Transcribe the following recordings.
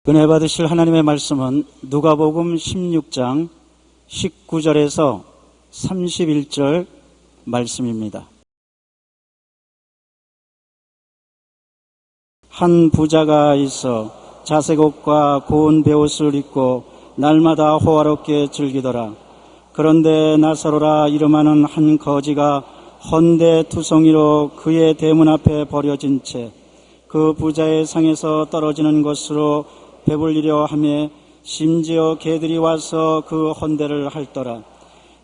은혜 받으실 하나님의 말씀은 누가복음 16장 19절에서 31절 말씀입니다. 한 부자가 있어 자색 옷과 고운 베옷을 입고 날마다 호화롭게 즐기더라. 그런데 나사로라 이름하는 한 거지가 헌데 투성이로 그의 대문 앞에 버려진 채 그 부자의 상에서 떨어지는 것으로 배불리려 하며 심지어 개들이 와서 그 헌대를 핥더라.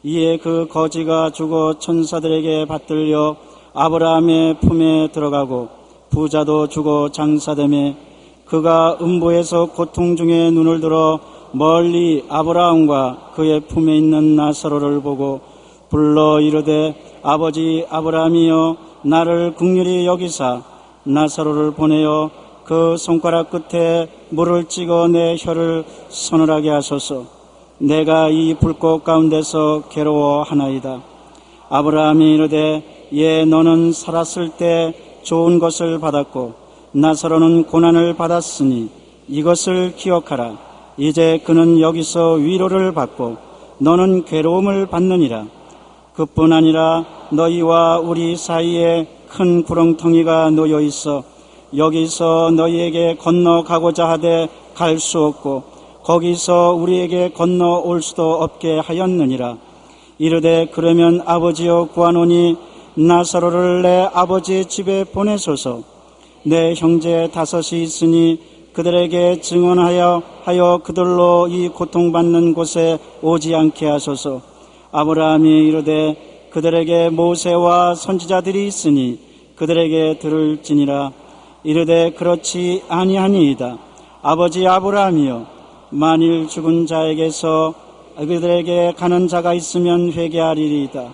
이에 그 거지가 죽어 천사들에게 받들려 아브라함의 품에 들어가고 부자도 죽어 장사되매 그가 음부에서 고통 중에 눈을 들어 멀리 아브라함과 그의 품에 있는 나사로를 보고 불러 이르되 아버지 아브라함이여 나를 긍휼히 여기사 나사로를 보내어 그 손가락 끝에 물을 찍어 내 혀를 서늘하게 하소서. 내가 이 불꽃 가운데서 괴로워하나이다. 아브라함이 이르되 예 너는 살았을 때 좋은 것을 받았고 나사로는 고난을 받았으니 이것을 기억하라. 이제 그는 여기서 위로를 받고 너는 괴로움을 받느니라. 그뿐 아니라 너희와 우리 사이에 큰 구렁텅이가 놓여 있어 여기서 너희에게 건너가고자 하되 갈 수 없고 거기서 우리에게 건너올 수도 없게 하였느니라. 이르되 그러면 아버지여 구하노니 나사로를 내 아버지 집에 보내소서. 내 형제 5이 있으니 그들에게 증언하여 그들로 이 고통받는 곳에 오지 않게 하소서. 아브라함이 이르되 그들에게 모세와 선지자들이 있으니 그들에게 들을지니라. 이르되 그렇지 아니하니이다. 아버지 아브라함이여 만일 죽은 자에게서 그들에게 가는 자가 있으면 회개하리이다.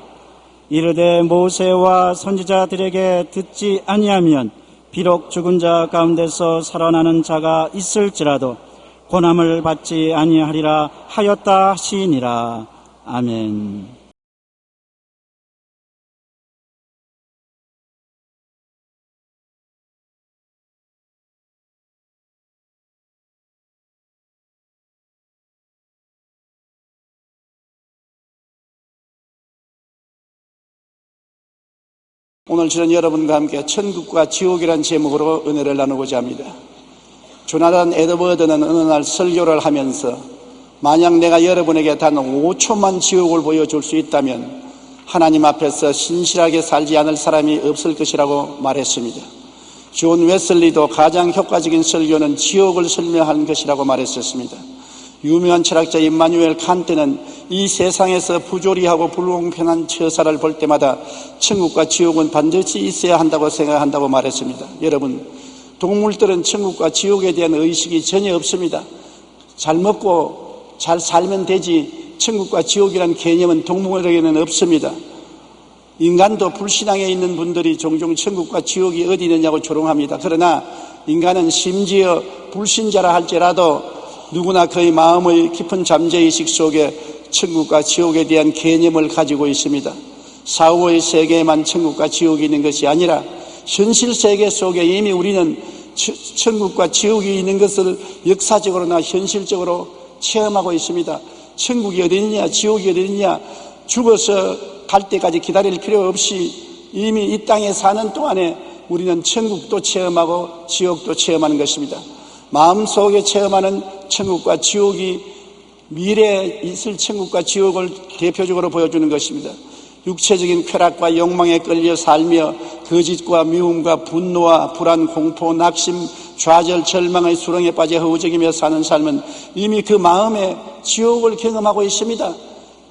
이르되 모세와 선지자들에게 듣지 아니하면 비록 죽은 자 가운데서 살아나는 자가 있을지라도 고난을 받지 아니하리라 하였다 하시니라. 아멘. 오늘 저는 여러분과 함께 천국과 지옥이라는 제목으로 은혜를 나누고자 합니다. 조나단 에드워드는 어느 날 설교를 하면서 만약 내가 여러분에게 단 5초만 지옥을 보여줄 수 있다면 하나님 앞에서 신실하게 살지 않을 사람이 없을 것이라고 말했습니다. 존 웨슬리도 가장 효과적인 설교는 지옥을 설명하는 것이라고 말했었습니다. 유명한 철학자 임마누엘 칸트는 이 세상에서 부조리하고 불공평한 처사를 볼 때마다 천국과 지옥은 반드시 있어야 한다고 생각한다고 말했습니다. 여러분, 동물들은 천국과 지옥에 대한 의식이 전혀 없습니다. 잘 먹고 잘 살면 되지 천국과 지옥이라는 개념은 동물에게는 없습니다. 인간도 불신앙에 있는 분들이 종종 천국과 지옥이 어디 있느냐고 조롱합니다. 그러나 인간은 심지어 불신자라 할지라도 누구나 그의 마음의 깊은 잠재의식 속에 천국과 지옥에 대한 개념을 가지고 있습니다. 사후의 세계에만 천국과 지옥이 있는 것이 아니라 현실 세계 속에 이미 우리는 천국과 지옥이 있는 것을 역사적으로나 현실적으로 체험하고 있습니다. 천국이 어디 있느냐 지옥이 어디 있느냐 죽어서 갈 때까지 기다릴 필요 없이 이미 이 땅에 사는 동안에 우리는 천국도 체험하고 지옥도 체험하는 것입니다. 마음속에 체험하는 천국과 지옥이 미래에 있을 천국과 지옥을 대표적으로 보여주는 것입니다. 육체적인 쾌락과 욕망에 끌려 살며 거짓과 미움과 분노와 불안, 공포, 낙심, 좌절, 절망의 수렁에 빠져 허우적이며 사는 삶은 이미 그 마음에 지옥을 경험하고 있습니다.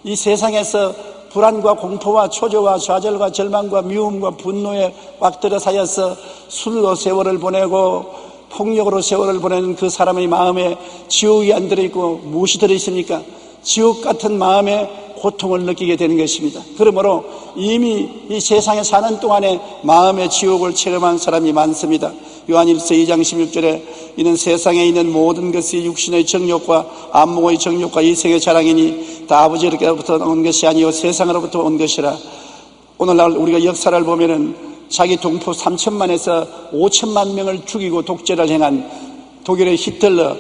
이 세상에서 불안과 공포와 초조와 좌절과 절망과 미움과 분노에 꽉들어 사여서 술로 세월을 보내고 폭력으로 세월을 보내는 그 사람의 마음에 지옥이 안 들어있고 무엇이 들어있습니까? 지옥 같은 마음에 고통을 느끼게 되는 것입니다. 그러므로 이미 이 세상에 사는 동안에 마음의 지옥을 체험한 사람이 많습니다. 요한일서 2장 16절에 이는 세상에 있는 모든 것이 육신의 정욕과 안목의 정욕과 이생의 자랑이니 다 아버지로부터 온 것이 아니요 세상으로부터 온 것이라. 오늘날 우리가 역사를 보면은 자기 동포 3천만에서 5천만 명을 죽이고 독재를 행한 독일의 히틀러,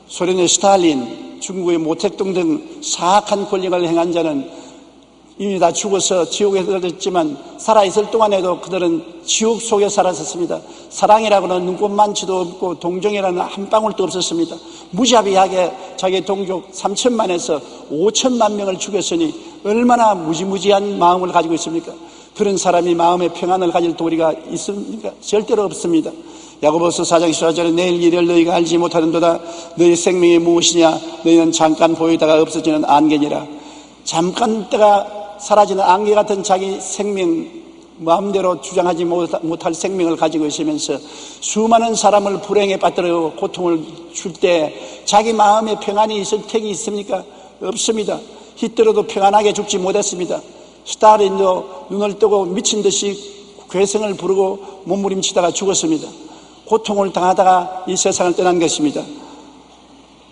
소련의 스탈린, 중국의 모택동 등 사악한 권력을 행한 자는 이미 다 죽어서 지옥에 들어갔지만 살아있을 동안에도 그들은 지옥 속에 살았었습니다. 사랑이라고는 눈꼽만치도 없고 동정이라는 한 방울도 없었습니다. 무자비하게 자기 동족 3천만에서 5천만 명을 죽였으니 얼마나 무지무지한 마음을 가지고 있습니까? 그런 사람이 마음의 평안을 가질 도리가 있습니까? 절대로 없습니다. 야고보서 4장 14절에 내일 일을 너희가 알지 못하는도다. 너희 생명이 무엇이냐? 너희는 잠깐 보이다가 없어지는 안개니라. 잠깐 때가 사라지는 안개 같은 자기 생명, 마음대로 주장하지 못할 생명을 가지고 있으면서 수많은 사람을 불행에 빠뜨리고 고통을 줄 때 자기 마음에 평안이 있을 택이 있습니까? 없습니다. 히틀러도 평안하게 죽지 못했습니다. 스탈린도 눈을 뜨고 미친 듯이 괴성을 부르고 몸부림치다가 죽었습니다. 고통을 당하다가 이 세상을 떠난 것입니다.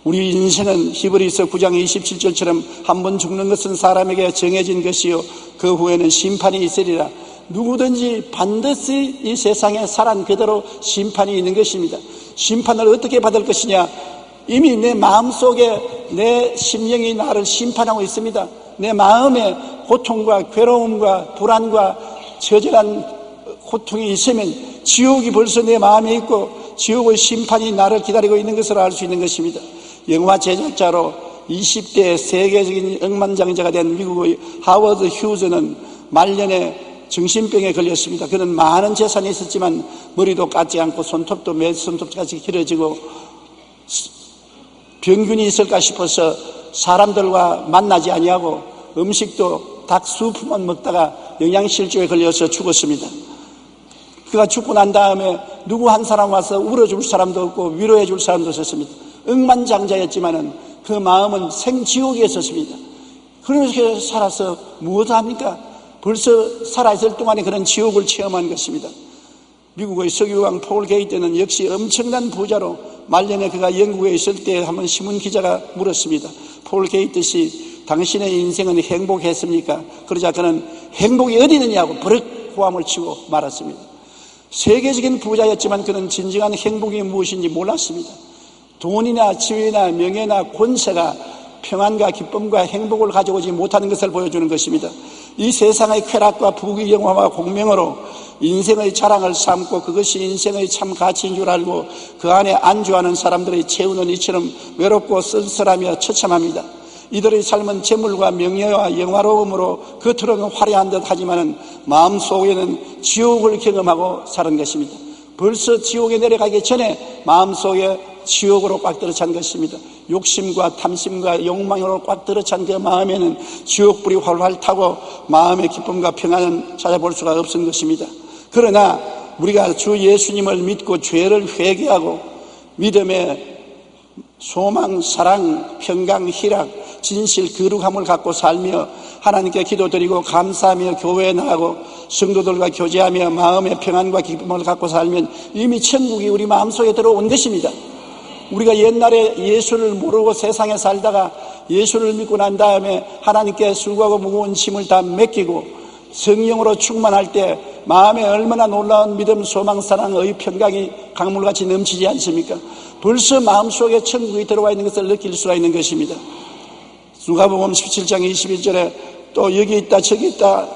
우리 인생은 히브리서 9장 27절처럼 한 번 죽는 것은 사람에게 정해진 것이요 그 후에는 심판이 있으리라. 누구든지 반드시 이 세상에 사람 그대로 심판이 있는 것입니다. 심판을 어떻게 받을 것이냐? 이미 내 마음속에 내 심령이 나를 심판하고 있습니다. 내 마음에 고통과 괴로움과 불안과 처절한 고통이 있으면 지옥이 벌써 내 마음에 있고 지옥의 심판이 나를 기다리고 있는 것을 알 수 있는 것입니다. 영화 제작자로 20대 세계적인 억만장자가 된 미국의 하워드 휴즈는 말년에 정신병에 걸렸습니다. 그는 많은 재산이 있었지만 머리도 깎지 않고 손톱도 몇 손톱까지 길어지고 병균이 있을까 싶어서 사람들과 만나지 아니하고 음식도 닭 수프만 먹다가 영양실조에 걸려서 죽었습니다. 그가 죽고 난 다음에 누구 한 사람 와서 울어줄 사람도 없고 위로해 줄 사람도 없었습니다. 억만장자였지만은 그 마음은 생지옥에 있었습니다. 그렇게 살아서 무엇을 합니까? 벌써 살아있을 동안에 그런 지옥을 체험한 것입니다. 미국의 석유왕 폴 게이트는 역시 엄청난 부자로 말년에 그가 영국에 있을 때 한번 신문 기자가 물었습니다. 폴 게이트 씨, 당신의 인생은 행복했습니까? 그러자 그는 행복이 어디 있느냐고 버럭 호함을 치고 말았습니다. 세계적인 부자였지만 그는 진정한 행복이 무엇인지 몰랐습니다. 돈이나 지위나 명예나 권세가 평안과 기쁨과 행복을 가져오지 못하는 것을 보여주는 것입니다. 이 세상의 쾌락과 부귀 영화와 공명으로 인생의 자랑을 삼고 그것이 인생의 참 가치인 줄 알고 그 안에 안주하는 사람들의 채우는 이처럼 외롭고 쓸쓸하며 처참합니다. 이들의 삶은 재물과 명예와 영화로움으로 겉으로는 화려한 듯 하지만 마음속에는 지옥을 경험하고 사는 것입니다. 벌써 지옥에 내려가기 전에 마음속에 지옥으로 꽉 들어찬 것입니다. 욕심과 탐심과 욕망으로 꽉 들어찬 그 마음에는 지옥불이 활활 타고 마음의 기쁨과 평안은 찾아볼 수가 없는 것입니다. 그러나 우리가 주 예수님을 믿고 죄를 회개하고 믿음의 소망, 사랑, 평강, 희락, 진실, 거룩함을 갖고 살며 하나님께 기도드리고 감사하며 교회에 나가고 성도들과 교제하며 마음의 평안과 기쁨을 갖고 살면 이미 천국이 우리 마음속에 들어온 것입니다. 우리가 옛날에 예수를 모르고 세상에 살다가 예수를 믿고 난 다음에 하나님께 수고하고 무거운 짐을 다 맡기고 성령으로 충만할 때 마음에 얼마나 놀라운 믿음, 소망, 사랑, 의, 평강이 강물같이 넘치지 않습니까? 벌써 마음속에 천국이 들어와 있는 것을 느낄 수가 있는 것입니다. 누가복음 17장 21절에 또 여기 있다 저기 있다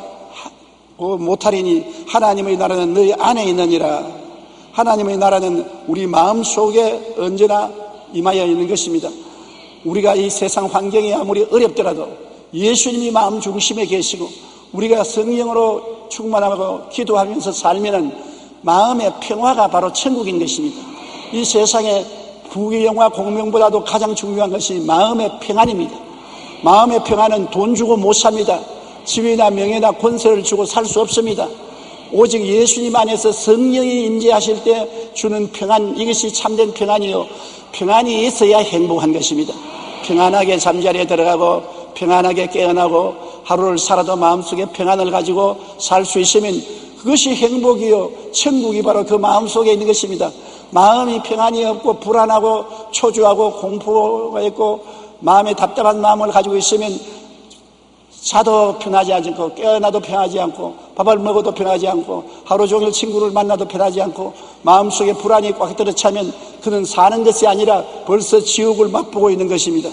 못하리니 하나님의 나라는 너희 안에 있느니라. 하나님의 나라는 우리 마음속에 언제나 임하여 있는 것입니다. 우리가 이 세상 환경이 아무리 어렵더라도 예수님이 마음 중심에 계시고 우리가 성령으로 충만하고 기도하면서 살면은 마음의 평화가 바로 천국인 것입니다. 이 세상의 부귀영화 공명보다도 가장 중요한 것이 마음의 평안입니다. 마음의 평안은 돈 주고 못 삽니다. 지위나 명예나 권세를 주고 살 수 없습니다. 오직 예수님 안에서 성령이 임재하실 때 주는 평안, 이것이 참된 평안이요, 평안이 있어야 행복한 것입니다. 평안하게 잠자리에 들어가고 평안하게 깨어나고 하루를 살아도 마음속에 평안을 가지고 살 수 있으면 그것이 행복이요, 천국이 바로 그 마음속에 있는 것입니다. 마음이 평안이 없고 불안하고 초조하고 공포가 있고 마음에 답답한 마음을 가지고 있으면 자도 편하지 않고 깨어나도 편하지 않고 밥을 먹어도 편하지 않고 하루 종일 친구를 만나도 편하지 않고 마음속에 불안이 꽉 들어차면 그는 사는 것이 아니라 벌써 지옥을 맛보고 있는 것입니다.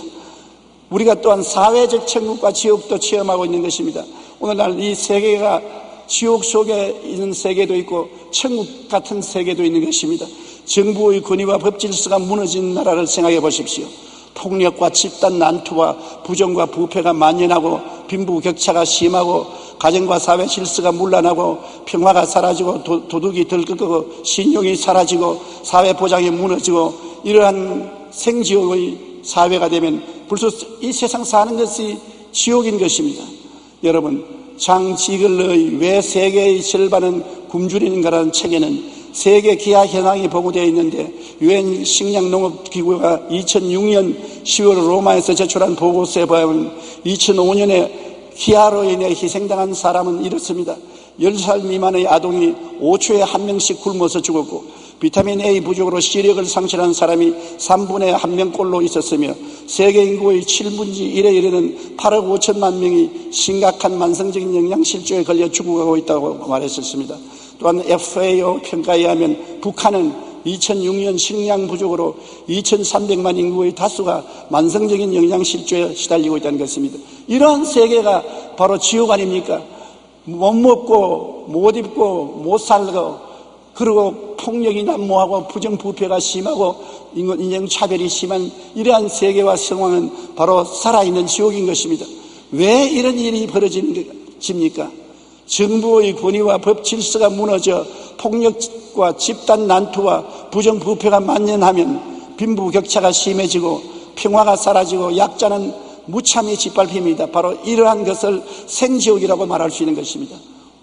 우리가 또한 사회적 천국과 지옥도 체험하고 있는 것입니다. 오늘날 이 세계가 지옥 속에 있는 세계도 있고 천국 같은 세계도 있는 것입니다. 정부의 권위와 법 질서가 무너진 나라를 생각해 보십시오. 폭력과 집단 난투와 부정과 부패가 만연하고 빈부격차가 심하고 가정과 사회 질서가 문란하고 평화가 사라지고 도덕이 들끓고 신용이 사라지고 사회 보장이 무너지고 이러한 생지옥의 사회가 되면 벌써 이 세상 사는 것이 지옥인 것입니다. 여러분, 장지글러의 왜 세계의 절반은 굶주리는가라는 책에는 세계 기아 현황이 보고되어 있는데 유엔 식량농업기구가 2006년 10월 로마에서 제출한 보고서에 보면 2005년에 기아로 인해 희생당한 사람은 이렇습니다. 10살 미만의 아동이 5초에 1명씩 굶어서 죽었고 비타민 A 부족으로 시력을 상실한 사람이 3분의 1명꼴로 있었으며 세계 인구의 7분의 1에 이르는 8억 5천만 명이 심각한 만성적인 영양실조에 걸려 죽어가고 있다고 말했었습니다. 또한 FAO 평가에 의하면 북한은 2006년 식량 부족으로 2300만 인구의 다수가 만성적인 영양실조에 시달리고 있다는 것입니다. 이러한 세계가 바로 지옥 아닙니까? 못 먹고 못 입고 못 살고 그리고 폭력이 난무하고 부정부패가 심하고 인종차별이 심한 이러한 세계와 상황은 바로 살아있는 지옥인 것입니다. 왜 이런 일이 벌어집니까? 정부의 권위와 법 질서가 무너져 폭력과 집단 난투와 부정부패가 만연하면 빈부격차가 심해지고 평화가 사라지고 약자는 무참히 짓밟힙니다. 바로 이러한 것을 생지옥이라고 말할 수 있는 것입니다.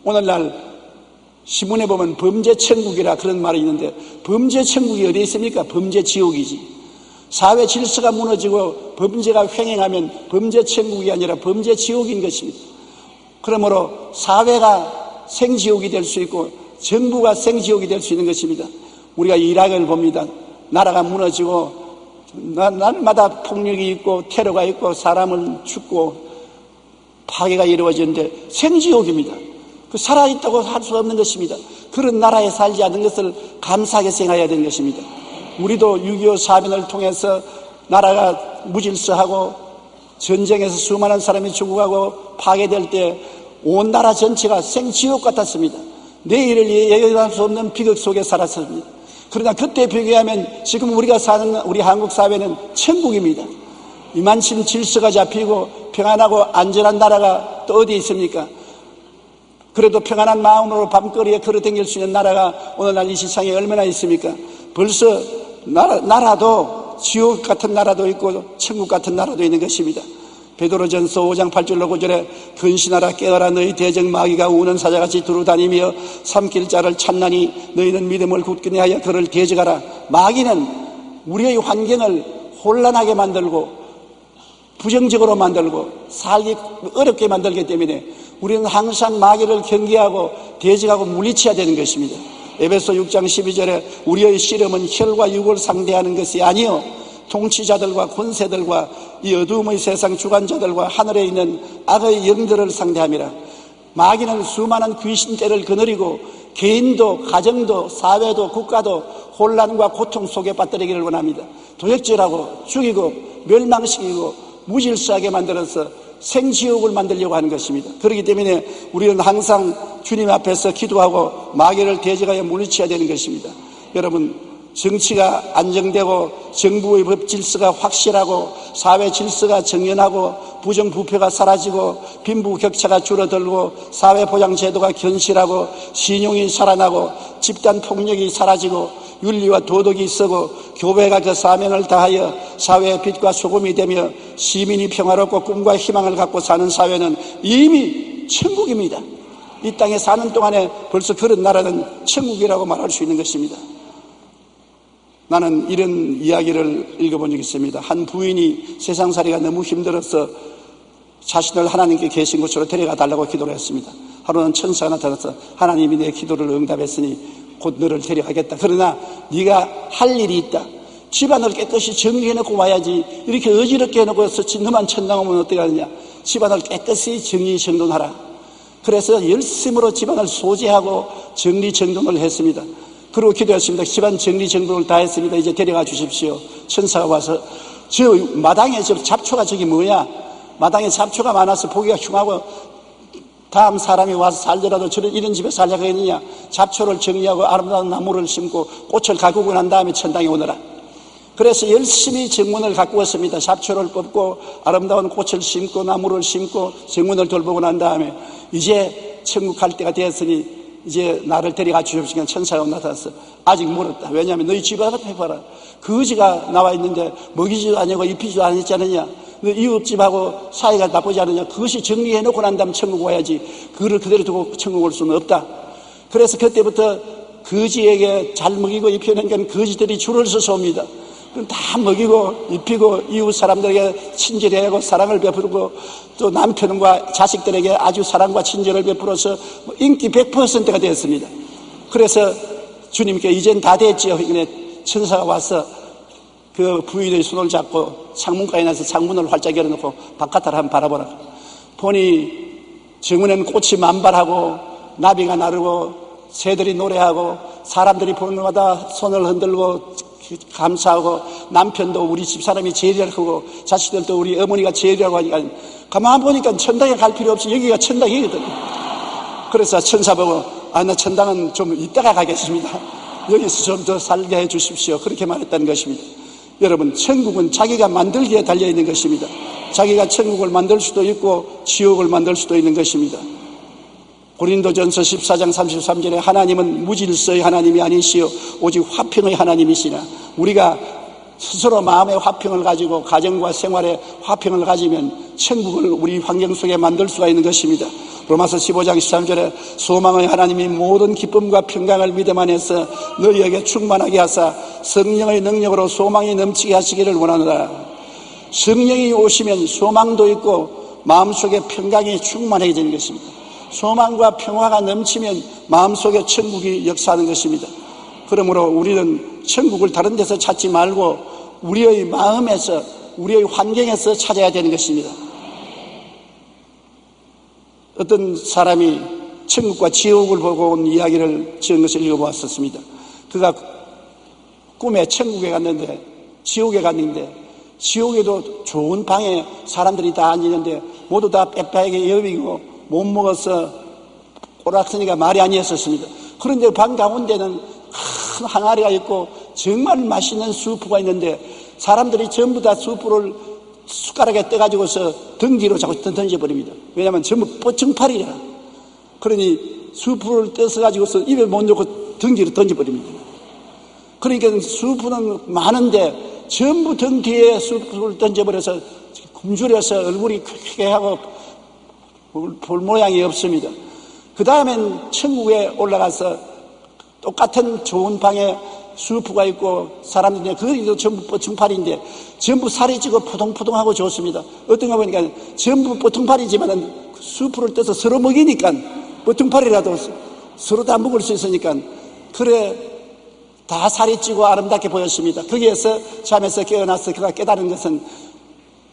오늘날 신문에 보면 범죄천국이라 그런 말이 있는데 범죄천국이 어디 있습니까? 범죄지옥이지. 사회 질서가 무너지고 범죄가 횡행하면 범죄천국이 아니라 범죄지옥인 것입니다. 그러므로 사회가 생지옥이 될 수 있고 정부가 생지옥이 될 수 있는 것입니다. 우리가 이라크를 봅니다. 나라가 무너지고 날마다 폭력이 있고 테러가 있고 사람을 죽고 파괴가 이루어지는데 생지옥입니다. 그 살아있다고 할 수 없는 것입니다. 그런 나라에 살지 않는 것을 감사하게 생각해야 되는 것입니다. 우리도 6.25 사변을 통해서 나라가 무질서하고 전쟁에서 수많은 사람이 죽어가고 파괴될 때 온 나라 전체가 생지옥 같았습니다. 내일을 예견할 수 없는 비극 속에 살았습니다. 그러나 그때 비교하면 지금 우리가 사는 우리 한국 사회는 천국입니다. 이만큼 질서가 잡히고 평안하고 안전한 나라가 또 어디 있습니까? 그래도 평안한 마음으로 밤거리에 걸어다닐 수 있는 나라가 오늘날 이 세상에 얼마나 있습니까? 벌써 나라도 지옥 같은 나라도 있고 천국 같은 나라도 있는 것입니다. 베드로전서 5장 8절로 9절에 근신하라 깨어라 너희 대적 마귀가 우는 사자같이 두루다니며 삼킬 자를 찾나니 너희는 믿음을 굳게 하여 그를 대적하라. 마귀는 우리의 환경을 혼란하게 만들고 부정적으로 만들고 살기 어렵게 만들기 때문에 우리는 항상 마귀를 경계하고 대적하고 물리쳐야 되는 것입니다. 에베소 6장 12절에 우리의 씨름은 혈과 육을 상대하는 것이 아니요 통치자들과 권세들과 이 어두움의 세상 주관자들과 하늘에 있는 악의 영들을 상대함이라. 마귀는 수많은 귀신떼를 거느리고 개인도 가정도 사회도 국가도 혼란과 고통 속에 빠뜨리기를 원합니다. 도적질하고 죽이고 멸망시키고 무질서하게 만들어서 생지옥을 만들려고 하는 것입니다. 그렇기 때문에 우리는 항상 주님 앞에서 기도하고 마귀를 대적하여 물리쳐야 되는 것입니다. 여러분, 정치가 안정되고 정부의 법 질서가 확실하고 사회 질서가 정연하고 부정부패가 사라지고 빈부격차가 줄어들고 사회보장제도가 견실하고 신용이 살아나고 집단 폭력이 사라지고 윤리와 도덕이 있고 교회가 그 사명을 다하여 사회의 빛과 소금이 되며 시민이 평화롭고 꿈과 희망을 갖고 사는 사회는 이미 천국입니다. 이 땅에 사는 동안에 벌써 그런 나라는 천국이라고 말할 수 있는 것입니다. 나는 이런 이야기를 읽어본 적이 있습니다. 한 부인이 세상살이가 너무 힘들어서 자신을 하나님께 계신 곳으로 데려가 달라고 기도를 했습니다. 하루는 천사가 나타나서 하나님이 내 기도를 응답했으니 곧 너를 데려가겠다. 그러나 네가 할 일이 있다. 집안을 깨끗이 정리해놓고 와야지 이렇게 어지럽게 해놓고 너만 천당하면 어떻게 하느냐. 집안을 깨끗이 정리정돈하라. 그래서 열심으로 집안을 소지하고 정리정돈을 했습니다. 그리고 기도했습니다. 집안 정리정돈을 다 했습니다. 이제 데려가 주십시오. 천사가 와서 저 마당에 저 잡초가 저기 뭐야? 마당에 잡초가 많아서 보기가 흉하고 다음 사람이 와서 살더라도 이런 집에 살려고 했느냐? 잡초를 정리하고 아름다운 나무를 심고 꽃을 가꾸고 난 다음에 천당에 오너라. 그래서 열심히 정문을 가꾸었습니다. 잡초를 뽑고 아름다운 꽃을 심고 나무를 심고 정문을 돌보고 난 다음에 이제 천국 갈 때가 되었으니 이제 나를 데려가 주십시오. 천사가 나타났어. 아직 멀었다. 왜냐하면 너희 집 앞에 해봐라. 거지가 나와 있는데 먹이지도 아니고 입히지도 않았지 않느냐. 너 이웃집하고 사이가 나쁘지 않느냐. 그것이 정리해놓고 난 다음에 천국 와야지. 그거를 그대로 두고 천국 올 수는 없다. 그래서 그때부터 거지에게 잘 먹이고 입히는 거지들이 줄을 서서 옵니다. 그럼 다 먹이고 입히고 이웃 사람들에게 친절하고 사랑을 베풀고 또 남편과 자식들에게 아주 사랑과 친절을 베풀어서 인기 100%가 되었습니다. 그래서 주님께 이젠 다 됐지요. 천사가 와서 그 부인의 손을 잡고 창문가에 나서 창문을 활짝 열어놓고 바깥을 한번 바라보라. 보니 정문에는 꽃이 만발하고 나비가 나르고 새들이 노래하고 사람들이 보는 것마다 손을 흔들고 감사하고 남편도 우리 집사람이 제일이라고 하고 자식들도 우리 어머니가 제일이라고 하니까 가만 보니까 천당에 갈 필요 없이 여기가 천당이거든요. 그래서 천사 보고 나 천당은 좀 이따가 가겠습니다. 여기서 좀 더 살게 해 주십시오. 그렇게 말했다는 것입니다. 여러분, 천국은 자기가 만들기에 달려있는 것입니다. 자기가 천국을 만들 수도 있고 지옥을 만들 수도 있는 것입니다. 고린도전서 14장 33절에 하나님은 무질서의 하나님이 아니시요 오직 화평의 하나님이시나 우리가 스스로 마음의 화평을 가지고 가정과 생활의 화평을 가지면 천국을 우리 환경 속에 만들 수가 있는 것입니다. 로마서 15장 13절에 소망의 하나님이 모든 기쁨과 평강을 믿음 안에서 너희에게 충만하게 하사 성령의 능력으로 소망이 넘치게 하시기를 원하노라. 성령이 오시면 소망도 있고 마음속에 평강이 충만해지는 것입니다. 소망과 평화가 넘치면 마음속에 천국이 역사하는 것입니다. 그러므로 우리는 천국을 다른 데서 찾지 말고 우리의 마음에서 우리의 환경에서 찾아야 되는 것입니다. 어떤 사람이 천국과 지옥을 보고 온 이야기를 지은 것을 읽어보았었습니다. 그가 꿈에 천국에 갔는데 지옥에 갔는데 지옥에도 좋은 방에 사람들이 다 앉았는데 모두 다 빼빼하게 여비고 못 먹어서 꼬락서니가 말이 아니었었습니다. 그런데 방 가운데는 큰 항아리가 있고 정말 맛있는 수프가 있는데 사람들이 전부 다 수프를 숟가락에 떠가지고서 등 뒤로 자꾸 던져버립니다. 왜냐하면 전부 뽀청팔이라. 그러니 수프를 떠서가지고서 입에 못 넣고 등 뒤로 던져버립니다. 그러니까 수프는 많은데 전부 등 뒤에 수프를 던져버려서 굶주려서 얼굴이 크게 하고 볼 모양이 없습니다. 그 다음엔 천국에 올라가서 똑같은 좋은 방에 수프가 있고 사람들이 그것도 전부 뽀청팔인데 전부 살이 찌고 포동포동하고 좋습니다. 어떤 거 보니까 전부 뽀청팔이지만 수프를 떠서 서로 먹이니까 뽀청팔이라도 서로 다 먹을 수 있으니까 그래 다 살이 찌고 아름답게 보였습니다. 거기에서 잠에서 깨어나서 그가 깨달은 것은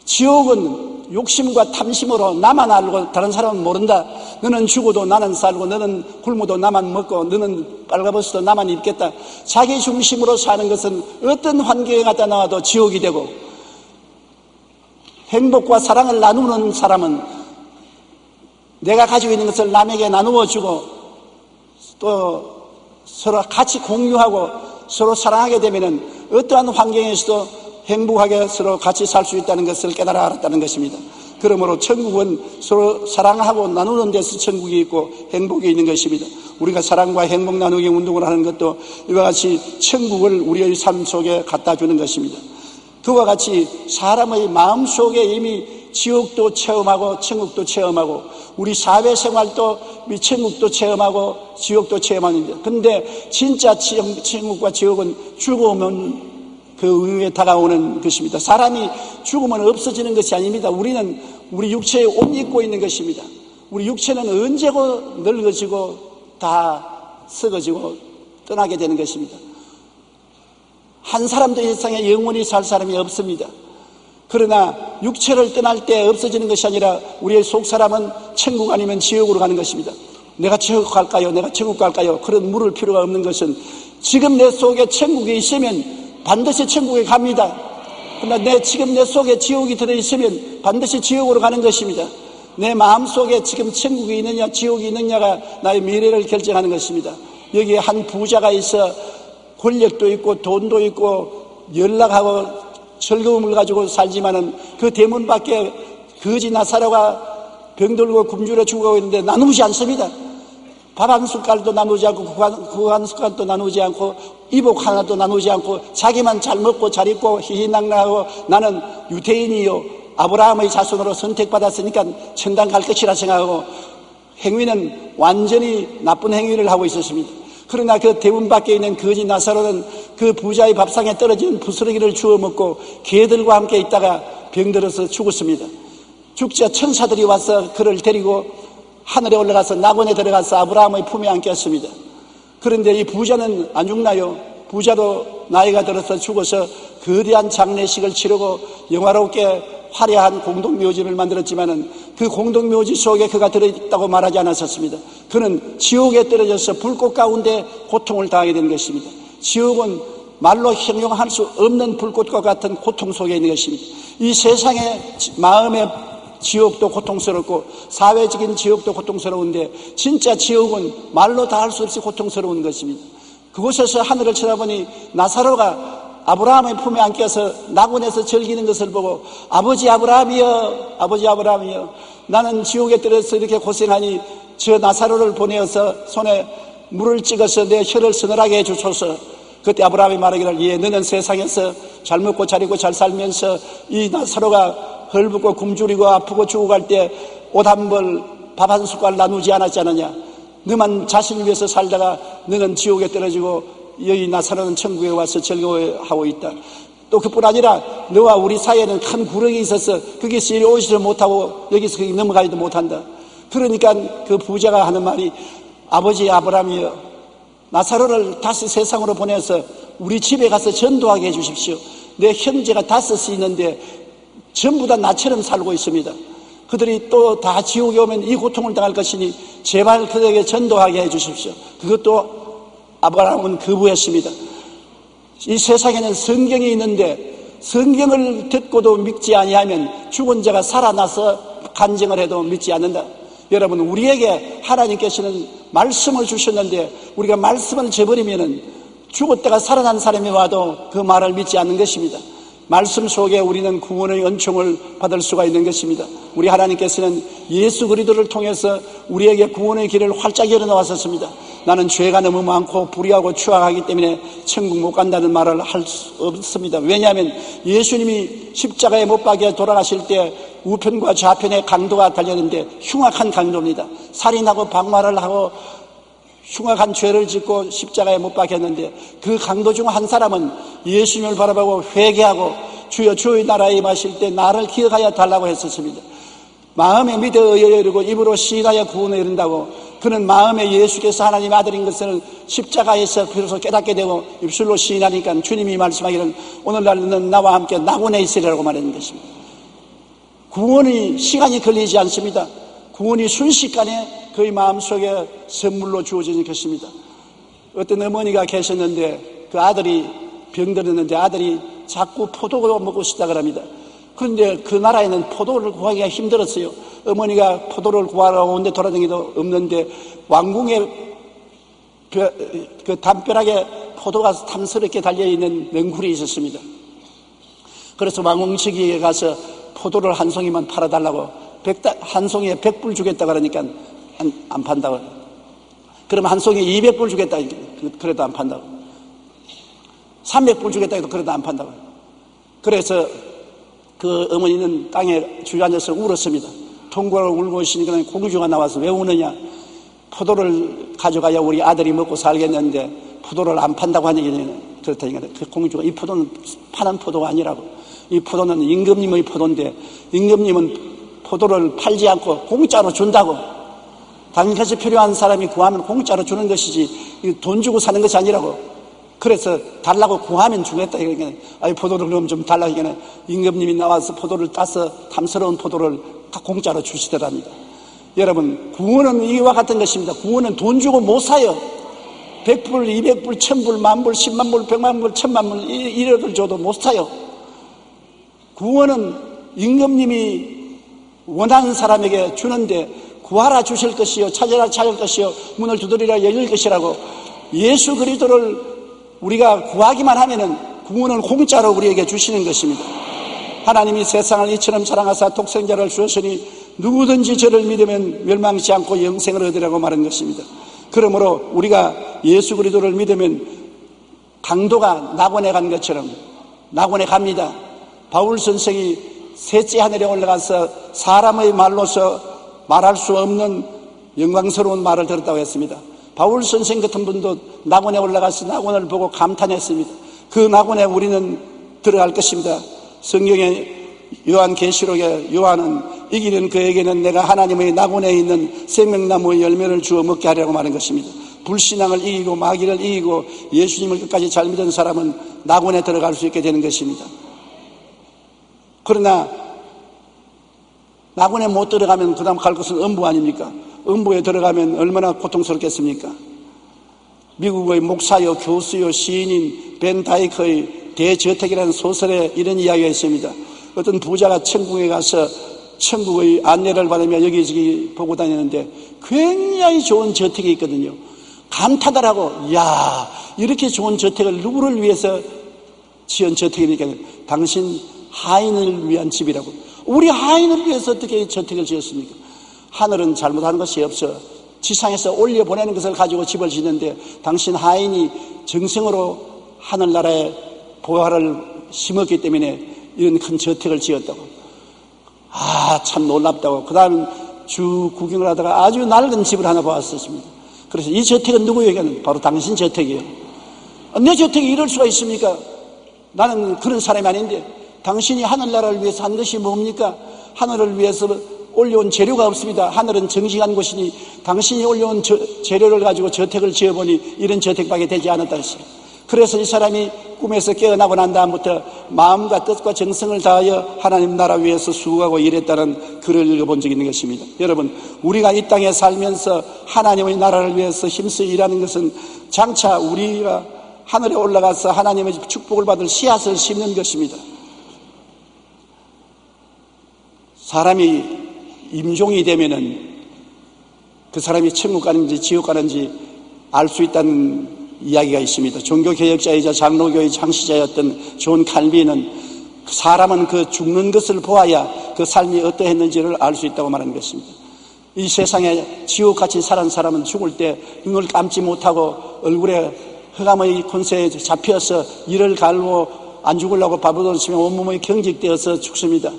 지옥은 욕심과 탐심으로 나만 알고 다른 사람은 모른다. 너는 죽어도 나는 살고 너는 굶어도 나만 먹고 너는 빨가벗어도 나만 입겠다. 자기 중심으로 사는 것은 어떤 환경에 갖다 나와도 지옥이 되고 행복과 사랑을 나누는 사람은 내가 가지고 있는 것을 남에게 나누어 주고 또 서로 같이 공유하고 서로 사랑하게 되면은 어떠한 환경에서도 행복하게 서로 같이 살 수 있다는 것을 깨달아 알았다는 것입니다. 그러므로 천국은 서로 사랑하고 나누는 데서 천국이 있고 행복이 있는 것입니다. 우리가 사랑과 행복 나누기 운동을 하는 것도 이와 같이 천국을 우리의 삶 속에 갖다 주는 것입니다. 그와 같이 사람의 마음 속에 이미 지옥도 체험하고 천국도 체험하고 우리 사회생활도 천국도 체험하고 지옥도 체험하는데 근데 진짜 천국과 지옥은 죽으면 그 위에 다가오는 것입니다. 사람이 죽으면 없어지는 것이 아닙니다. 우리는 우리 육체에 옷 입고 있는 것입니다. 우리 육체는 언제고 늙어지고 다 썩어지고 떠나게 되는 것입니다. 한 사람도 이 세상에 영원히 살 사람이 없습니다. 그러나 육체를 떠날 때 없어지는 것이 아니라 우리의 속사람은 천국 아니면 지옥으로 가는 것입니다. 내가 지옥 갈까요? 내가 천국 갈까요? 그런 물을 필요가 없는 것은 지금 내 속에 천국이 있으면 반드시 천국에 갑니다. 그러나 지금 내 속에 지옥이 들어있으면 반드시 지옥으로 가는 것입니다. 내 마음속에 지금 천국이 있느냐 지옥이 있느냐가 나의 미래를 결정하는 것입니다. 여기에 한 부자가 있어 권력도 있고 돈도 있고 연락하고 즐거움을 가지고 살지만은 그 대문 밖에 거지 나사로가 병들고 굶주려 죽어가고 있는데 나누지 않습니다. 밥 한 숟갈도 나누지 않고 국 한 숟갈도 나누지 않고 이복 하나도 나누지 않고 자기만 잘 먹고 잘 입고 희희낙낙하고 나는 유대인이요 아브라함의 자손으로 선택받았으니까 천당 갈 것이라 생각하고 행위는 완전히 나쁜 행위를 하고 있었습니다. 그러나 그 대문 밖에 있는 거지 나사로는 그 부자의 밥상에 떨어진 부스러기를 주워 먹고 개들과 함께 있다가 병들어서 죽었습니다. 죽자 천사들이 와서 그를 데리고 하늘에 올라가서 낙원에 들어가서 아브라함의 품에 안겼습니다. 그런데 이 부자는 안 죽나요? 부자도 나이가 들어서 죽어서 거대한 장례식을 치르고 영화롭게 화려한 공동묘지를 만들었지만은 그 공동묘지 속에 그가 들어있다고 말하지 않았었습니다. 그는 지옥에 떨어져서 불꽃 가운데 고통을 당하게 된 것입니다. 지옥은 말로 형용할 수 없는 불꽃과 같은 고통 속에 있는 것입니다. 이 세상의 마음의 지옥도 고통스럽고 사회적인 지옥도 고통스러운데 진짜 지옥은 말로 다 할 수 없이 고통스러운 것입니다. 그곳에서 하늘을 쳐다보니 나사로가 아브라함의 품에 안겨서 낙원에서 즐기는 것을 보고 아버지 아브라함이여 아버지 아브라함이여 나는 지옥에 떨어져서 이렇게 고생하니 저 나사로를 보내어서 손에 물을 찍어서 내 혀를 서늘하게 해주소서. 그때 아브라함이 말하기를 예 너는 세상에서 잘 먹고 잘 입고 잘 살면서 이 나사로가 헐벗고 굶주리고 아프고 죽어갈 때 옷 한 벌 밥 한 숟갈 나누지 않았지 않느냐. 너만 자신을 위해서 살다가 너는 지옥에 떨어지고 여기 나사로는 천국에 와서 즐거워하고 있다. 또 그뿐 아니라 너와 우리 사이에는 큰 구렁이 있어서 거기서 이리 오지를 못하고 여기서 거기 넘어가지도 못한다. 그러니까 그 부자가 하는 말이 아버지 아브라함이여 나사로를 다시 세상으로 보내서 우리 집에 가서 전도하게 해주십시오. 내 형제가 5이 있는데 전부 다 나처럼 살고 있습니다. 그들이 또 다 지옥에 오면 이 고통을 당할 것이니 제발 그들에게 전도하게 해주십시오. 그것도 아브라함은 거부했습니다. 이 세상에는 성경이 있는데 성경을 듣고도 믿지 아니하면 죽은 자가 살아나서 간증을 해도 믿지 않는다. 여러분 우리에게 하나님께서는 말씀을 주셨는데 우리가 말씀을 저버리면 죽었다가 살아난 사람이 와도 그 말을 믿지 않는 것입니다. 말씀 속에 우리는 구원의 은총을 받을 수가 있는 것입니다. 우리 하나님께서는 예수 그리스도를 통해서 우리에게 구원의 길을 활짝 열어놓았었습니다. 나는 죄가 너무 많고 불의하고 추악하기 때문에 천국 못 간다는 말을 할 수 없습니다. 왜냐하면 예수님이 십자가에 못 박혀 돌아가실 때 우편과 좌편에 강도가 달렸는데 흉악한 강도입니다. 살인하고 방화를 하고 흉악한 죄를 짓고 십자가에 못 박혔는데 그 강도 중 한 사람은 예수님을 바라보고 회개하고 주여 주의 나라에 임하실 때 나를 기억하여 달라고 했었습니다. 마음에 믿어 의에 이르고 입으로 시인하여 구원에 이른다고 그는 마음에 예수께서 하나님의 아들인 것을 십자가에서 비로소 깨닫게 되고 입술로 시인하니까 주님이 말씀하기를 오늘날 너는 나와 함께 낙원에 있으리라고 말하는 것입니다. 구원이 시간이 걸리지 않습니다. 구원이 순식간에 그의 마음속에 선물로 주어지는 것입니다. 어떤 어머니가 계셨는데 그 아들이 병들었는데 아들이 자꾸 포도를 먹고 싶다고 합니다. 그런데 그 나라에는 포도를 구하기가 힘들었어요. 어머니가 포도를 구하러 온데 돌아다니도 없는데 왕궁에 그 담벼락에 포도가 탐스럽게 달려있는 넝쿨이 있었습니다. 그래서 왕궁 측에 가서 포도를 한 송이만 팔아달라고 한 송이에 100불 주겠다 그러니까 안 판다고. 그럼 한 송이에 200불 주겠다 그래도 안 판다고. 300불 주겠다 해도 그래도 안 판다고. 그래서 그 어머니는 땅에 주저앉아서 울었습니다. 통곡을 울고 있으니까 공주가 나와서 왜 우느냐. 포도를 가져가야 우리 아들이 먹고 살겠는데 포도를 안 판다고 하니 그렇다니까. 그 공주가 이 포도는 파는 포도가 아니라고. 이 포도는 임금님의 포도인데 임금님은 포도를 팔지 않고 공짜로 준다고. 당신같이 필요한 사람이 구하면 공짜로 주는 것이지 돈 주고 사는 것이 아니라고. 그래서 달라고 구하면 주겠다. 그러니까 아이 포도를 그럼 좀 달라고 하니까 임금님이 나와서 포도를 따서 탐스러운 포도를 공짜로 주시더랍니다. 여러분, 구원은 이와 같은 것입니다. 구원은 돈 주고 못 사요. 100불, 200불, 1000불, 만불, 10만불, 100만불, 1000만불 이래를 줘도 못 사요. 구원은 임금님이 원하는 사람에게 주는데 구하라 주실 것이요 찾으라 찾을 것이요 문을 두드리라 열릴 것이라고 예수 그리스도를 우리가 구하기만 하면은 구원은 공짜로 우리에게 주시는 것입니다. 하나님이 세상을 이처럼 사랑하사 독생자를 주었으니 누구든지 저를 믿으면 멸망치 않고 영생을 얻으라고 말한 것입니다. 그러므로 우리가 예수 그리스도를 믿으면 강도가 낙원에 간 것처럼 낙원에 갑니다. 바울 선생이 셋째 하늘에 올라가서 사람의 말로서 말할 수 없는 영광스러운 말을 들었다고 했습니다. 바울 선생 같은 분도 낙원에 올라가서 낙원을 보고 감탄했습니다. 그 낙원에 우리는 들어갈 것입니다. 성경에 요한계시록에 요한은 이기는 그에게는 내가 하나님의 낙원에 있는 생명나무의 열매를 주어 먹게 하려고 말한 것입니다. 불신앙을 이기고 마귀를 이기고 예수님을 끝까지 잘 믿은 사람은 낙원에 들어갈 수 있게 되는 것입니다. 그러나 낙원에 못 들어가면 그 다음 갈 것은 음부 아닙니까? 음부에 들어가면 얼마나 고통스럽겠습니까? 미국의 목사요, 교수요, 시인인 벤 다이커의 대저택이라는 소설에 이런 이야기가 있습니다. 어떤 부자가 천국에 가서 천국의 안내를 받으며 여기저기 보고 다니는데 굉장히 좋은 저택이 있거든요. 감탄하라고, 야, 이렇게 좋은 저택을 누구를 위해서 지은 저택이니까 당신 하인을 위한 집이라고. 우리 하인을 위해서 어떻게 저택을 지었습니까? 하늘은 잘못하는 것이 없어 지상에서 올려보내는 것을 가지고 집을 짓는데 당신 하인이 정성으로 하늘나라에 보화를 심었기 때문에 이런 큰 저택을 지었다고. 아, 참 놀랍다고. 그 다음 주 구경을 하다가 아주 낡은 집을 하나 보았습니다. 그래서 이 저택은 누구에게는? 바로 당신 저택이에요. 내 저택이 이럴 수가 있습니까? 나는 그런 사람이 아닌데 당신이 하늘나라를 위해서 한 것이 뭡니까? 하늘을 위해서 올려온 재료가 없습니다. 하늘은 정직한 곳이니 당신이 올려온 재료를 가지고 저택을 지어보니 이런 저택밖에 되지 않았다 했어요. 그래서 이 사람이 꿈에서 깨어나고 난 다음부터 마음과 뜻과 정성을 다하여 하나님 나라 위해서 수고하고 일했다는 글을 읽어본 적이 있는 것입니다. 여러분, 우리가 이 땅에 살면서 하나님의 나라를 위해서 힘써 일하는 것은 장차 우리가 하늘에 올라가서 하나님의 축복을 받을 씨앗을 심는 것입니다. 사람이 임종이 되면은 그 사람이 천국 가는지 지옥 가는지 알 수 있다는 이야기가 있습니다. 종교개혁자이자 장로교의 창시자였던 존 칼빈은 사람은 그 죽는 것을 보아야 그 삶이 어떠했는지를 알 수 있다고 말하는 것입니다. 이 세상에 지옥같이 살은 사람은 죽을 때 눈을 감지 못하고 얼굴에 흑암의 권세에 잡혀서 이를 갈고 안 죽으려고 바보를 치며 온몸이 경직되어서 죽습니다.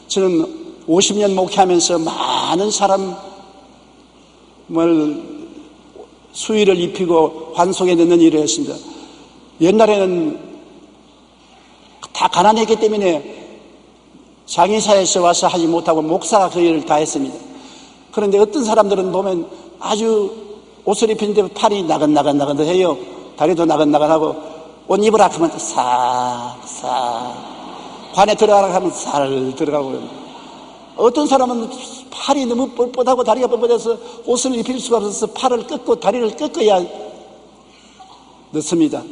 저는 50년 목회하면서 많은 사람을 수의를 입히고 환송에 넣는 일을 했습니다. 옛날에는 다 가난했기 때문에 장의사에서 와서 하지 못하고 목사가 그 일을 다 했습니다. 그런데 어떤 사람들은 보면 아주 옷을 입히는데 팔이 나긋나긋 해요. 다리도 나긋나긋하고 옷 입으라 하면 싹싹 관에 들어가라 하면 살 들어가고. 어떤 사람은 팔이 너무 뻣뻣하고 다리가 뻣뻣해서 옷을 입힐 수가 없어서 팔을 꺾고 다리를 꺾어야 넣습니다.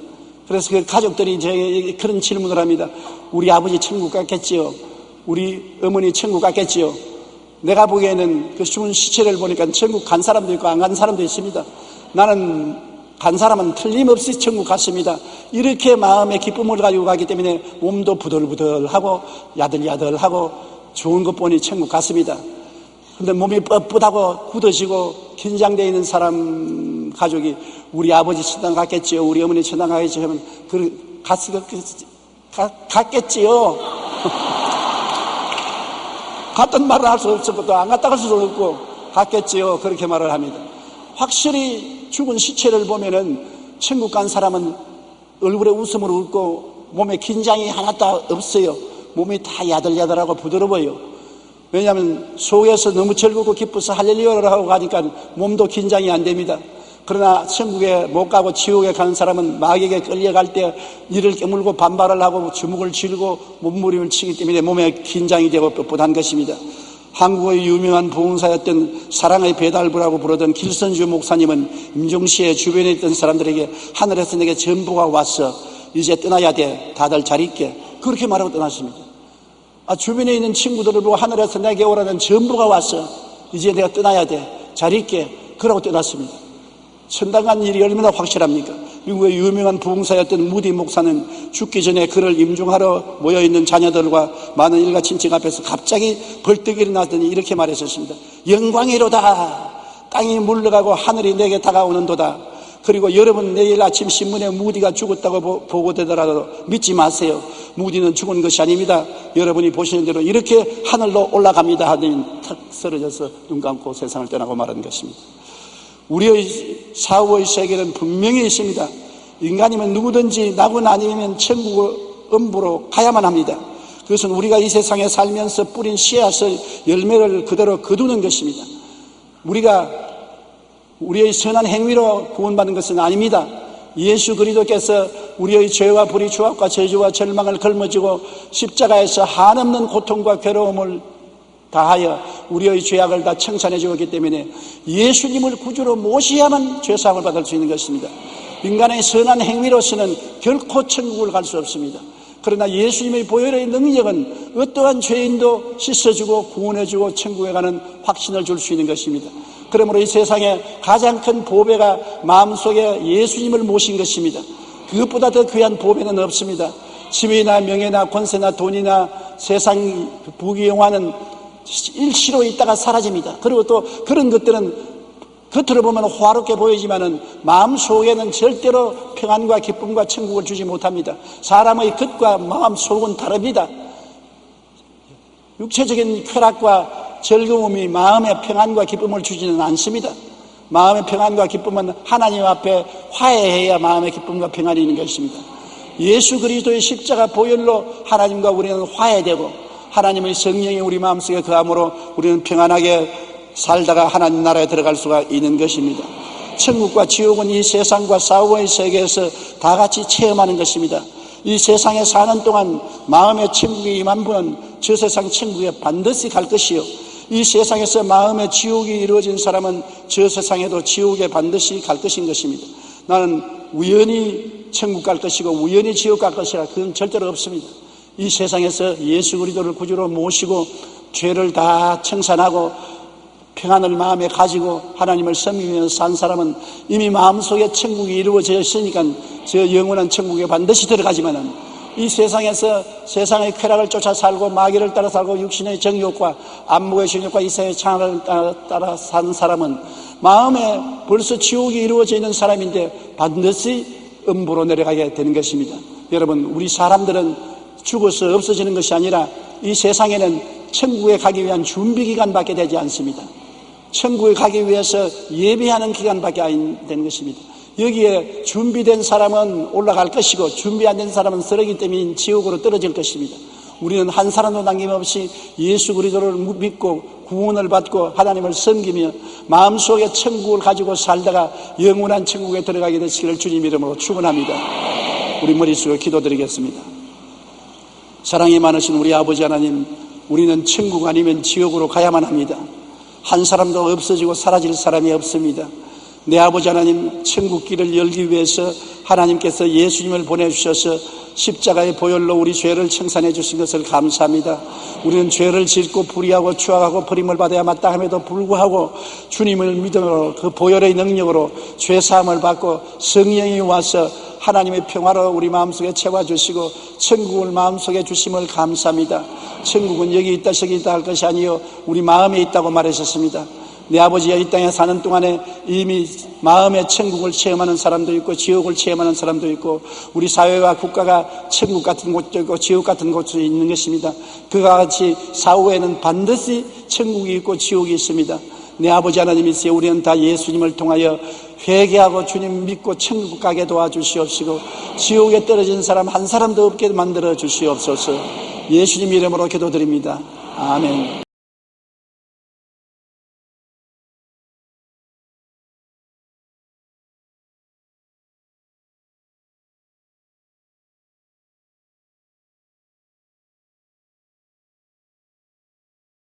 그래서 그 가족들이 저에게 그런 질문을 합니다. 우리 아버지 천국 갔겠지요? 우리 어머니 천국 갔겠지요? 내가 보기에는 그 죽은 시체를 보니까 천국 간 사람도 있고 안 간 사람도 있습니다. 나는 간 사람은 틀림없이 천국 갔습니다. 이렇게 마음의 기쁨을 가지고 가기 때문에 몸도 부들부들하고 야들야들하고 좋은 것 보니 천국 갔습니다. 근데 몸이 뻣뻣하고 굳어지고 긴장되어 있는 사람 가족이 우리 아버지 천당 갔겠지요? 우리 어머니 천당 가겠지요? 하면 갔겠지요? 갔던 말을 할 수 없었고 또 안 갔다 갈 수도 없고 갔겠지요? 그렇게 말을 합니다. 확실히 죽은 시체를 보면은 천국 간 사람은 얼굴에 웃음을 웃고 몸에 긴장이 하나도 없어요. 몸이 다 야들야들하고 부드러워요. 왜냐하면 속에서 너무 즐겁고 기뻐서 할렐루야를 하고 가니까 몸도 긴장이 안 됩니다. 그러나 천국에 못 가고 지옥에 가는 사람은 마귀에게 끌려갈 때 이를 깨물고 반발을 하고 주먹을 쥐고 몸부림을 치기 때문에 몸에 긴장이 되고 뻣뻣한 것입니다. 한국의 유명한 부흥사였던 사랑의 배달부라고 부르던 길선주 목사님은 임종시에 주변에 있던 사람들에게 하늘에서 내게 전부가 왔어. 이제 떠나야 돼. 다들 잘 있게. 그렇게 말하고 떠났습니다. 주변에 있는 친구들을 보고 하늘에서 내게 오라는 전부가 왔어. 이제 내가 떠나야 돼. 잘 있게. 그러고 떠났습니다. 천당한 일이 얼마나 확실합니까? 미국의 유명한 부흥사였던 무디 목사는 죽기 전에 그를 임종하러 모여있는 자녀들과 많은 일가 친척 앞에서 갑자기 벌떡 일어나더니 이렇게 말했었습니다. 영광이로다. 땅이 물러가고 하늘이 내게 다가오는도다. 그리고 여러분 내일 아침 신문에 무디가 죽었다고 보고되더라도 믿지 마세요. 무디는 죽은 것이 아닙니다. 여러분이 보시는 대로 이렇게 하늘로 올라갑니다 하더니 탁 쓰러져서 눈 감고 세상을 떠나고 말하는 것입니다. 우리의 사후의 세계는 분명히 있습니다. 인간이면 누구든지 나고 아니면 천국 음부로 가야만 합니다. 그것은 우리가 이 세상에 살면서 뿌린 씨앗을 열매를 그대로 거두는 것입니다. 우리가 우리의 선한 행위로 구원받는 것은 아닙니다. 예수 그리스도께서 우리의 죄와 불의, 추악과 저주와 절망을 걸머지고 십자가에서 한없는 고통과 괴로움을 다하여 우리의 죄악을 다 청산해 주었기 때문에 예수님을 구주로 모셔야만 죄사함을 받을 수 있는 것입니다. 인간의 선한 행위로서는 결코 천국을 갈 수 없습니다. 그러나 예수님의 보혈의 능력은 어떠한 죄인도 씻어주고 구원해주고 천국에 가는 확신을 줄 수 있는 것입니다. 그러므로 이 세상에 가장 큰 보배가 마음속에 예수님을 모신 것입니다. 그것보다 더 귀한 보배는 없습니다. 지위나 명예나 권세나 돈이나 세상 부귀영화는 일시로 있다가 사라집니다. 그리고 또 그런 것들은 겉으로 보면 호화롭게 보이지만은 마음 속에는 절대로 평안과 기쁨과 천국을 주지 못합니다. 사람의 겉과 마음 속은 다릅니다. 육체적인 쾌락과 즐거움이 마음의 평안과 기쁨을 주지는 않습니다. 마음의 평안과 기쁨은 하나님 앞에 화해해야 마음의 기쁨과 평안이 있는 것입니다. 예수 그리스도의 십자가 보혈로 하나님과 우리는 화해되고 하나님의 성령이 우리 마음속에 거함으로 우리는 평안하게 살다가 하나님 나라에 들어갈 수가 있는 것입니다. 천국과 지옥은 이 세상과 사후의 세계에서 다 같이 체험하는 것입니다. 이 세상에 사는 동안 마음의 천국이 임한 분은 저 세상 천국에 반드시 갈 것이요, 이 세상에서 마음의 지옥이 이루어진 사람은 저 세상에도 지옥에 반드시 갈 것인 것입니다. 나는 우연히 천국 갈 것이고 우연히 지옥 갈 것이라 그건 절대로 없습니다. 이 세상에서 예수 그리스도를 구주로 모시고 죄를 다 청산하고 평안을 마음에 가지고 하나님을 섬기면서 산 사람은 이미 마음속에 천국이 이루어져 있으니까 저 영원한 천국에 반드시 들어가지만은 이 세상에서 세상의 쾌락을 쫓아 살고 마귀를 따라 살고 육신의 정욕과 안목의 정욕과 이세의 창을 따라 산 사람은 마음에 벌써 지옥이 이루어져 있는 사람인데 반드시 음부로 내려가게 되는 것입니다. 여러분, 우리 사람들은 죽어서 없어지는 것이 아니라 이 세상에는 천국에 가기 위한 준비 기간밖에 되지 않습니다. 천국에 가기 위해서 예배하는 기간밖에 안 되는 것입니다. 여기에 준비된 사람은 올라갈 것이고 준비 안 된 사람은 쓰레기 때문에 지옥으로 떨어질 것입니다. 우리는 한 사람도 남김없이 예수 그리스도를 믿고 구원을 받고 하나님을 섬기며 마음속에 천국을 가지고 살다가 영원한 천국에 들어가게 되시기를 주님 이름으로 축원합니다. 우리 머리 숙여 기도드리겠습니다. 사랑이 많으신 우리 아버지 하나님, 우리는 천국 아니면 지옥으로 가야만 합니다. 한 사람도 없어지고 사라질 사람이 없습니다. 내 아버지 하나님, 천국 길을 열기 위해서 하나님께서 예수님을 보내주셔서 십자가의 보혈로 우리 죄를 청산해 주신 것을 감사합니다. 우리는 죄를 짓고 불의하고 추악하고 버림을 받아야 마땅함에도 불구하고 주님을 믿음으로 그 보혈의 능력으로 죄사함을 받고 성령이 와서 하나님의 평화로 우리 마음속에 채워주시고 천국을 마음속에 주심을 감사합니다. 천국은 여기 있다 저기 있다 할 것이 아니요 우리 마음에 있다고 말하셨습니다. 내 아버지가 이 땅에 사는 동안에 이미 마음의 천국을 체험하는 사람도 있고 지옥을 체험하는 사람도 있고 우리 사회와 국가가 천국 같은 곳도 있고 지옥 같은 곳도 있는 것입니다. 그와 같이 사후에는 반드시 천국이 있고 지옥이 있습니다. 내 아버지 하나님이시여, 우리는 다 예수님을 통하여 회개하고 주님 믿고 천국 가게 도와주시옵시고 지옥에 떨어진 사람 한 사람도 없게 만들어 주시옵소서. 예수님 이름으로 기도드립니다. 아멘.